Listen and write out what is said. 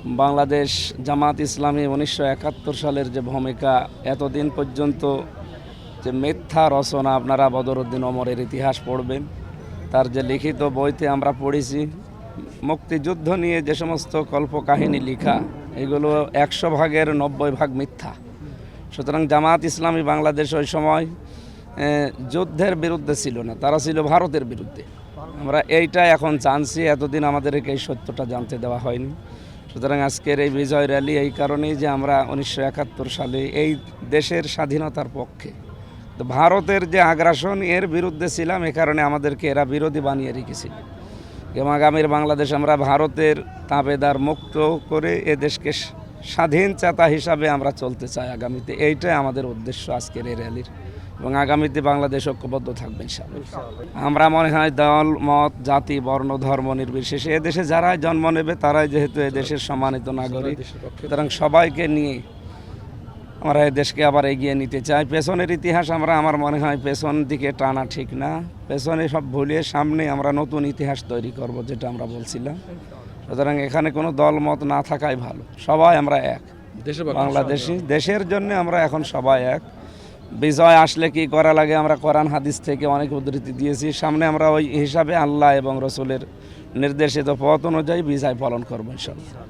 বাংলাদেশ জামাত ইসলামী 1971 সালের যে ভূমিকা, এতদিন পর্যন্ত যে মিথ্যা রচনা, আপনারা বদরুদ্দিন ওমরের ইতিহাস পড়বেন, তার যে লিখিত বইতে আমরা পড়েছি মুক্তিযুদ্ধ নিয়ে যে সমস্ত কল্পকাহিনী লেখা, এগুলো 100 ভাগের 90 ভাগ মিথ্যা। সুতরাং জামাত ইসলামী বাংলাদেশ ওই সময় যুদ্ধের বিরুদ্ধে ছিল না, তারা ছিল ভারতের বিরুদ্ধে। আমরা এইটা এখন জানছি, এতদিন আমাদেরকে এই সত্যটা জানতে দেওয়া হয়নি। সুতরাং আজকের এই বিজয় র্যালি এই কারণেই যে আমরা 1971 সালে এই দেশের স্বাধীনতার পক্ষে, তো ভারতের যে আগ্রাসন এর বিরুদ্ধে ছিলাম, এ কারণে আমাদেরকে এরা বিরোধী বানিয়ে রেখেছিল। এবং আগামীর বাংলাদেশ আমরা ভারতের তাবেদার মুক্ত করে এ দেশকে স্বাধীন চেতা হিসাবে আমরা চলতে চাই আগামীতে। এইটাই আমাদের উদ্দেশ্য আজকের এই র্যালির, এবং আগামীতে বাংলাদেশ ঐক্যবদ্ধ থাকবে ইনশাআল্লাহ। আমরা মনে হয় দল মত জাতি বর্ণ ধর্ম নির্বিশেষে এদেশে যারাই জন্ম নেবে তারাই যেহেতু এদেশের সম্মানিত নাগরিক, সুতরাং সবাইকে নিয়ে আমরা এই দেশকে আবার এগিয়ে নিতে চাই। পেছনের ইতিহাস আমার মনে হয় পেছন দিকে টানা ঠিক না, পেছনে সব ভুলিয়ে সামনে আমরা নতুন ইতিহাস তৈরি করব, যেটা আমরা বলছিলাম। সুতরাং এখানে কোনো দল মত না থাকাই ভালো, সবাই আমরা এক বাংলাদেশি, দেশের জন্য আমরা এখন সবাই এক। বিজয় আসলে কি করা লাগে আমরা কোরআন হাদিস থেকে অনেক উদ্ধৃতি দিয়েছি, সামনে আমরা ওই হিসাবে আল্লাহ এবং রসুলের নির্দেশিত পথ অনুযায়ী বিজয় পালন করবো ইনশাআল্লাহ।